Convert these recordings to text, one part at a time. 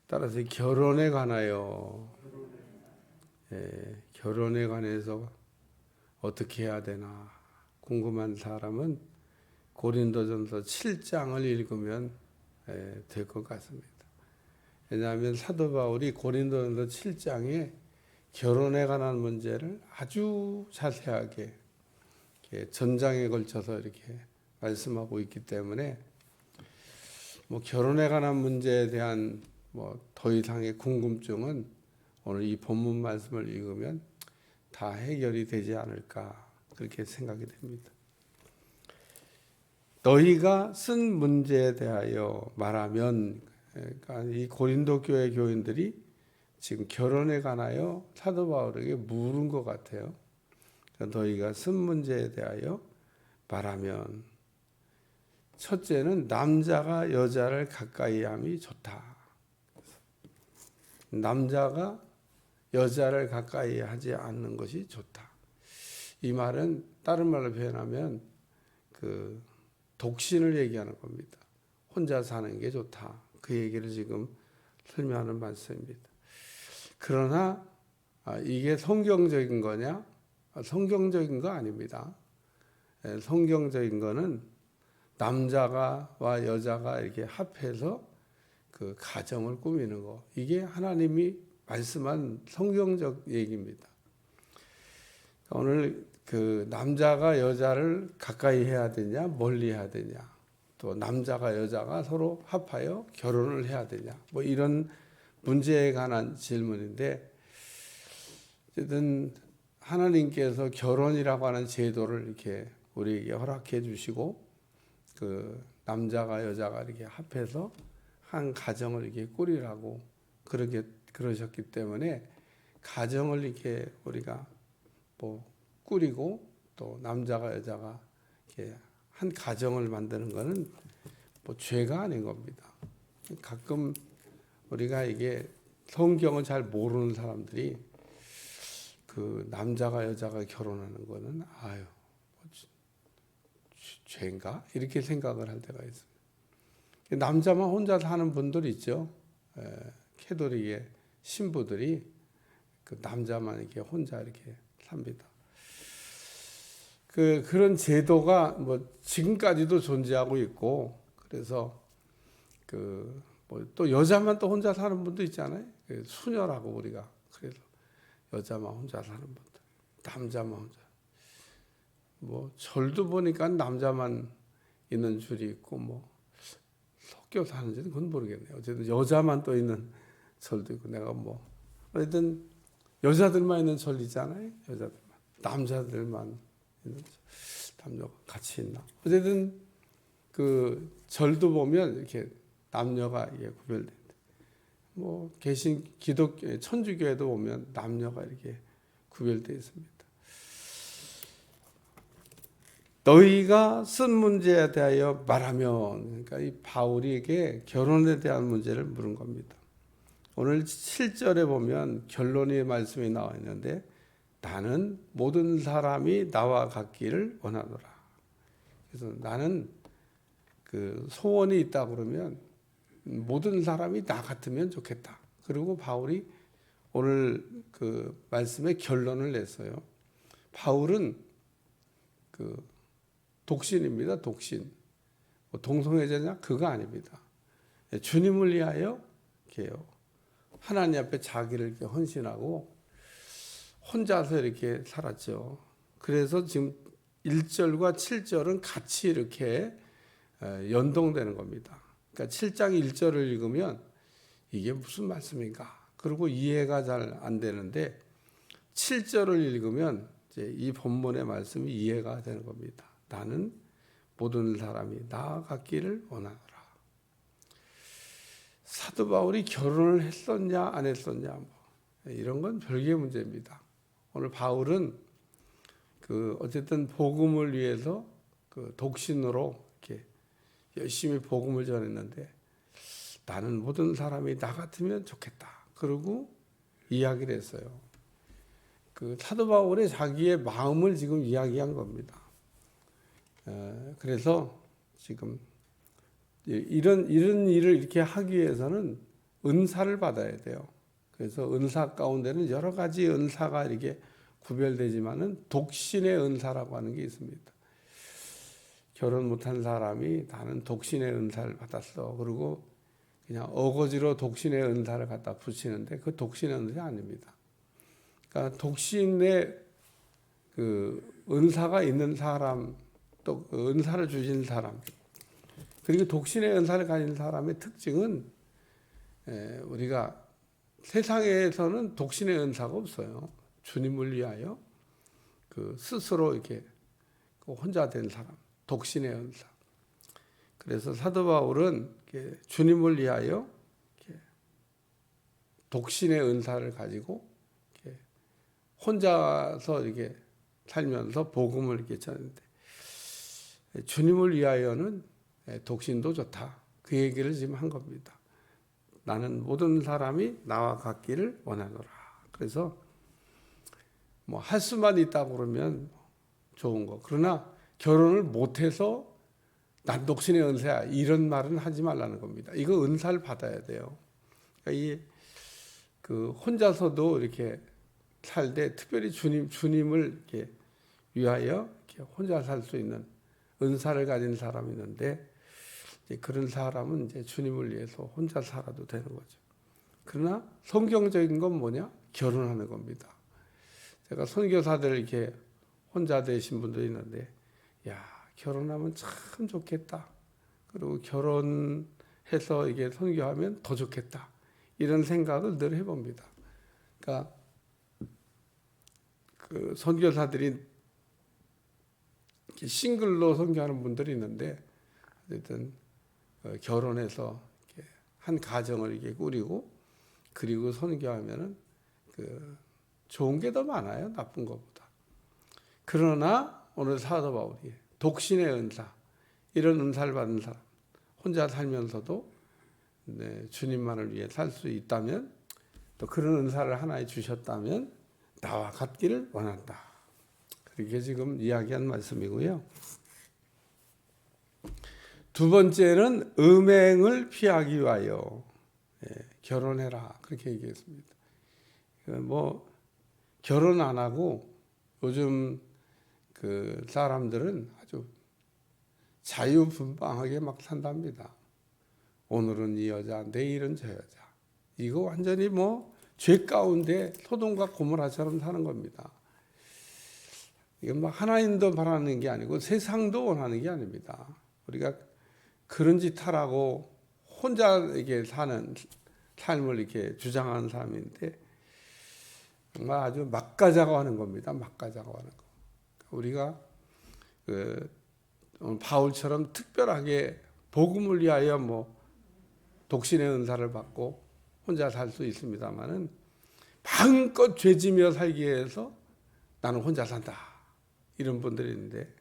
따라서 결혼에 관하여, 결혼에 관해서 어떻게 해야 되나 궁금한 사람은 고린도전서 7장을 읽으면 될 것 같습니다. 왜냐하면 사도 바울이 고린도전서 7장에 결혼에 관한 문제를 아주 자세하게 전장에 걸쳐서 이렇게 말씀하고 있기 때문에 뭐 결혼에 관한 문제에 대한 뭐 더 이상의 궁금증은 오늘 이 본문 말씀을 읽으면 다 해결이 되지 않을까 그렇게 생각이 됩니다. 너희가 쓴 문제에 대하여 말하면, 그러니까 이 고린도 교회 교인들이 지금 결혼에 관하여 사도 바울에게 물은 것 같아요. 그러니까 너희가 쓴 문제에 대하여 말하면, 첫째는 남자가 여자를 가까이 함이 좋다. 남자가 여자를 가까이 하지 않는 것이 좋다. 이 말은 다른 말로 표현하면 그 독신을 얘기하는 겁니다. 혼자 사는 게 좋다. 그 얘기를 지금 설명하는 말씀입니다. 그러나 이게 성경적인 거냐? 성경적인 거 아닙니다. 성경적인 거는 남자와 여자가 이렇게 합해서 그 가정을 꾸미는 거. 이게 하나님이 말씀한 성경적 얘기입니다. 오늘 그 남자가 여자를 가까이 해야 되냐, 멀리 해야 되냐, 또 남자가 여자가 서로 합하여 결혼을 해야 되냐, 뭐 이런 문제에 관한 질문인데, 어쨌든 하나님께서 결혼이라고 하는 제도를 이렇게 우리에게 허락해 주시고, 그 남자가 여자가 이렇게 합해서 한 가정을 이렇게 꾸리라고 그러셨기 때문에 가정을 이렇게 우리가 뭐 꾸리고 또 남자가 여자가 이렇게 한 가정을 만드는 것은 뭐 죄가 아닌 겁니다. 가끔 우리가 이게 성경을 잘 모르는 사람들이 그 남자가 여자가 결혼하는 거는 아유 죄인가 이렇게 생각을 할 때가 있습니다. 남자만 혼자 사는 분들 있죠. 캐톨릭의 신부들이 그 남자만 이렇게 혼자 이렇게 삽니다. 그런 제도가 뭐 지금까지도 존재하고 있고, 그래서 그 뭐 또 여자만 또 혼자 사는 분도 있잖아요. 수녀라고 우리가 그래서 여자만 혼자 사는 분들, 남자만 혼자. 뭐 절도 보니까 남자만 있는 줄이 있고 뭐 섞여 사는지는 그건 모르겠네요. 어쨌든 여자만 또 있는 절도 있고, 내가 뭐 어쨌든 여자들만 있는 절 있잖아요. 여자들만, 남자들만 있는 절, 남녀가 같이 있나? 어쨌든 그 절도 보면 이렇게 남녀가 이게 구별된다. 뭐 개신 기독교 천주교에도 보면 남녀가 이렇게 구별되어 있습니다. 너희가 쓴 문제에 대하여 말하면, 그러니까 이 바울에게 결혼에 대한 문제를 물은 겁니다. 오늘 7절에 보면 결론의 말씀이 나와 있는데, 나는 모든 사람이 나와 같기를 원하노라. 그래서 나는 그 소원이 있다 그러면 모든 사람이 나 같으면 좋겠다. 그리고 바울이 오늘 그 말씀의 결론을 냈어요. 바울은 그 독신입니다. 독신. 동성애자냐? 그거 아닙니다. 주님을 위하여 이렇게요. 하나님 앞에 자기를 이렇게 헌신하고 혼자서 이렇게 살았죠. 그래서 지금 1절과 7절은 같이 이렇게 연동되는 겁니다. 그러니까 7장 1절을 읽으면 이게 무슨 말씀인가? 그리고 이해가 잘 안 되는데 7절을 읽으면 이제 이 본문의 말씀이 이해가 되는 겁니다. 나는 모든 사람이 나 같기를 원하노라. 사도 바울이 결혼을 했었냐 안 했었냐 뭐 이런 건 별개의 문제입니다. 오늘 바울은 그 어쨌든 복음을 위해서 그 독신으로 이렇게 열심히 복음을 전했는데, 나는 모든 사람이 나 같으면 좋겠다. 그리고 이야기를 했어요. 그 사도 바울의 자기의 마음을 지금 이야기한 겁니다. 그래서 지금 이런 일을 이렇게 하기 위해서는 은사를 받아야 돼요. 그래서 은사 가운데는 여러 가지 은사가 이렇게 구별되지만은 독신의 은사라고 하는 게 있습니다. 결혼 못한 사람이 나는 독신의 은사를 받았어. 그리고 그냥 어거지로 독신의 은사를 갖다 붙이는데 그 독신의 은사 아닙니다. 그러니까 독신의 그 은사가 있는 사람, 또 은사를 주신 사람, 그리고 독신의 은사를 가진 사람의 특징은 우리가 세상에서는 독신의 은사가 없어요. 주님을 위하여 그 스스로 이렇게 혼자 된 사람, 독신의 은사. 그래서 사도 바울은 주님을 위하여 독신의 은사를 가지고 혼자서 이렇게 살면서 복음을 이렇게 전하는데, 주님을 위하여는 독신도 좋다. 그 얘기를 지금 한 겁니다. 나는 모든 사람이 나와 같기를 원하노라. 그래서 뭐 할 수만 있다고 그러면 좋은 거. 그러나 결혼을 못해서 난 독신의 은사야, 이런 말은 하지 말라는 겁니다. 이거 은사를 받아야 돼요. 그러니까 그 혼자서도 이렇게 살 때 특별히 주님을 이렇게 위하여 이렇게 혼자 살 수 있는 은사를 가진 사람이 있는데, 그런 사람은 이제 주님을 위해서 혼자 살아도 되는 거죠. 그러나 성경적인 건 뭐냐? 결혼하는 겁니다. 제가 선교사들 이렇게 혼자 되신 분도 있는데, 야, 결혼하면 참 좋겠다. 그리고 결혼해서 이게 선교하면 더 좋겠다. 이런 생각을 늘 해봅니다. 그러니까 그 선교사들이 싱글로 선교하는 분들이 있는데, 어쨌든 결혼해서 이렇게 한 가정을 이렇게 꾸리고 그리고 선교하면은 그 좋은 게 더 많아요, 나쁜 것보다. 그러나 오늘 사도 바울이 독신의 은사, 이런 은사를 받은 사람, 혼자 살면서도 주님만을 위해 살 수 있다면, 또 그런 은사를 하나 주셨다면 나와 같기를 원한다. 그렇게 지금 이야기한 말씀이고요. 두 번째는 음행을 피하기 위하여 결혼해라, 그렇게 얘기했습니다. 뭐 결혼 안 하고 요즘 그 사람들은 아주 자유분방하게 막 산답니다. 오늘은 이 여자, 내일은 저 여자. 이거 완전히 뭐 죄 가운데 소돔과 고모라처럼 사는 겁니다. 이건 막 하나님도 바라는 게 아니고 세상도 원하는 게 아닙니다. 우리가 그런 짓 하라고 혼자 이렇게 사는 삶을 이렇게 주장하는 사람인데, 정말 아주 막가자고 하는 겁니다. 막가자고 하는 거. 우리가 바울처럼 특별하게 복음을 위하여 뭐 독신의 은사를 받고 혼자 살 수 있습니다만은, 마음껏 죄지며 살기 위해서 나는 혼자 산다, 이런 분들이 있는데,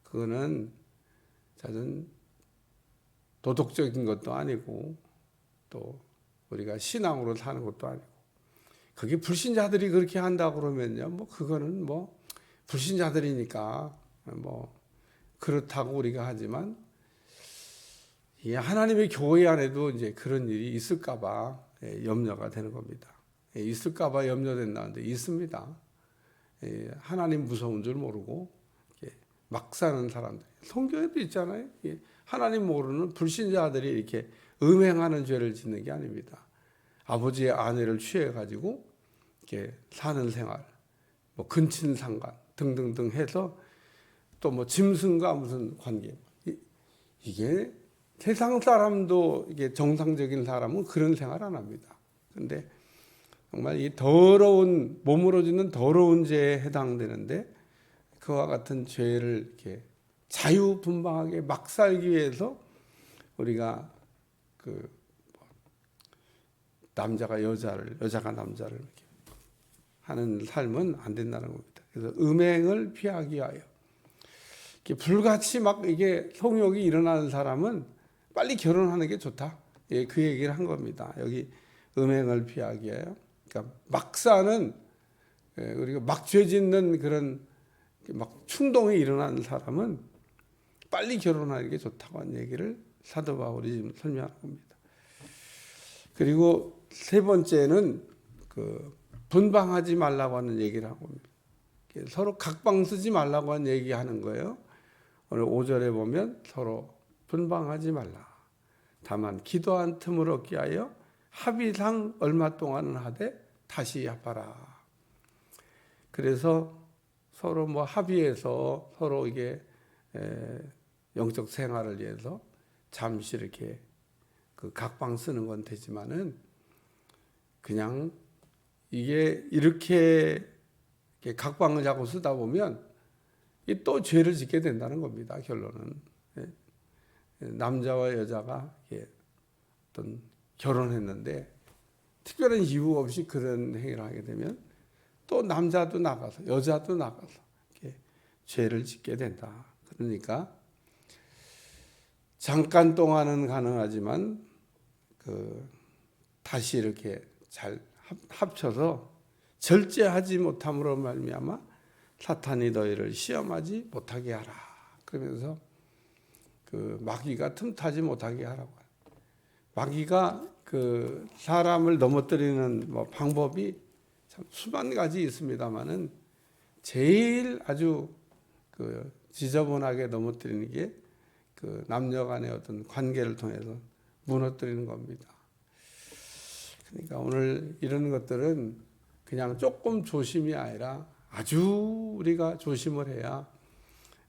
그거는 저는 도덕적인 것도 아니고 또 우리가 신앙으로 사는 것도 아니고, 그게 불신자들이 그렇게 한다고 그러면요, 뭐 그거는 뭐 불신자들이니까 뭐 그렇다고 우리가 하지만, 이 하나님의 교회 안에도 이제 그런 일이 있을까봐 염려가 되는 겁니다. 있을까봐 염려된다는데 있습니다. 하나님 무서운 줄 모르고 막 사는 사람들, 성경에도 있잖아요. 하나님 모르는 불신자들이 이렇게 음행하는 죄를 짓는 게 아닙니다. 아버지의 아내를 취해가지고 이렇게 사는 생활, 뭐 근친상간 등등등 해서 또 뭐 짐승과 무슨 관계, 이게 세상 사람도 이게 정상적인 사람은 그런 생활 안 합니다. 근데 정말 이 더러운, 몸으로 짓는 더러운 죄에 해당되는데, 그와 같은 죄를 이렇게 자유분방하게 막 살기 위해서 우리가 그 남자가 여자를, 여자가 남자를 이렇게 하는 삶은 안 된다는 겁니다. 그래서 음행을 피하기 위하여, 이렇게 불같이 막 이게 성욕이 일어나는 사람은 빨리 결혼하는 게 좋다. 예, 그 얘기를 한 겁니다. 여기 음행을 피하기 위하여. 그러니까 막 사는, 우리가 막 죄 짓는 그런 막 충동이 일어나는 사람은 빨리 결혼하는 게 좋다고 하는 얘기를 사도 바울이 지금 설명하는 겁니다. 그리고 세 번째는 분방하지 말라고 하는 얘기를 하고 있습니다. 서로 각방 쓰지 말라고 하는 얘기하는 거예요. 오늘 5절에 보면 서로 분방하지 말라. 다만 기도한 틈을 얻게 하여 합의상 얼마 동안은 하되 다시 합하라. 그래서 서로 합의해서 서로 이게 영적 생활을 위해서 잠시 이렇게 각방 쓰는 건 되지만은 그냥 이게 이렇게 각방을 자꾸 쓰다 보면 또 죄를 짓게 된다는 겁니다. 결론은 남자와 여자가 어떤 결혼했는데 특별한 이유 없이 그런 행위를 하게 되면 또 남자도 나가서 여자도 나가서 죄를 짓게 된다. 그러니까 잠깐 동안은 가능하지만 다시 이렇게 잘 합쳐서 절제하지 못함으로 말미암아 사탄이 너희를 시험하지 못하게 하라. 그러면서 마귀가 틈타지 못하게 하라고. 마귀가 사람을 넘어뜨리는 방법이 참 수만 가지 있습니다만은 제일 아주 지저분하게 넘어뜨리는 게 남녀 간의 어떤 관계를 통해서 무너뜨리는 겁니다. 그러니까 오늘 이런 것들은 그냥 조금 조심이 아니라 아주 우리가 조심을 해야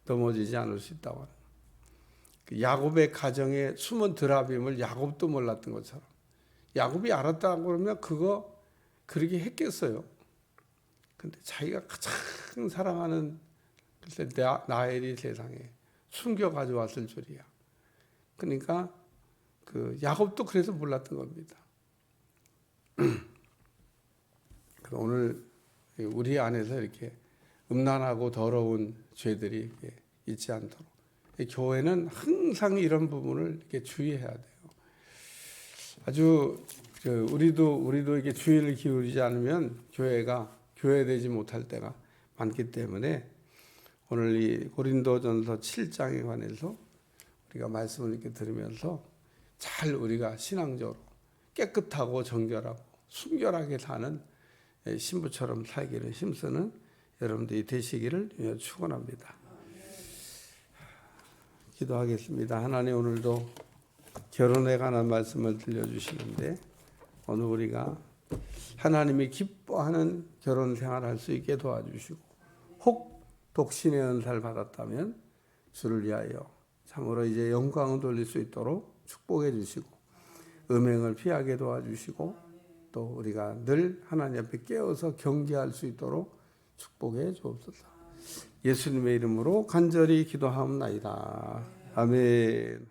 넘어지지 않을 수 있다고 하는 야곱의 가정에 숨은 드라빔을 야곱도 몰랐던 것처럼 야곱이 알았다고 그러면 그거 그렇게 했겠어요. 근데 자기가 가장 사랑하는 라헬이 세상에 숨겨 가져왔을 줄이야. 그러니까 야곱도 그래서 몰랐던 겁니다. 오늘 우리 안에서 이렇게 음란하고 더러운 죄들이 있지 않도록 교회는 항상 이런 부분을 이렇게 주의해야 돼요. 아주 우리도 이렇게 주의를 기울이지 않으면 교회가 교회되지 못할 때가 많기 때문에 오늘 이 고린도전서 7장에 관해서 우리가 말씀을 이렇게 들으면서 잘 우리가 신앙적으로 깨끗하고 정결하고 순결하게 사는 신부처럼 살기를 힘쓰는 여러분들이 되시기를 축원합니다. 기도하겠습니다. 하나님, 오늘도 결혼에 관한 말씀을 들려주시는데 오늘 우리가 하나님이 기뻐하는 결혼 생활을 할 수 있게 도와주시고 혹 독신의 은사를 받았다면 주를 위하여 참으로 이제 영광을 돌릴 수 있도록 축복해 주시고 음행을 피하게 도와주시고 또 우리가 늘 하나님 앞에 깨어서 경계할 수 있도록 축복해 주옵소서. 예수님의 이름으로 간절히 기도하옵나이다. 아멘.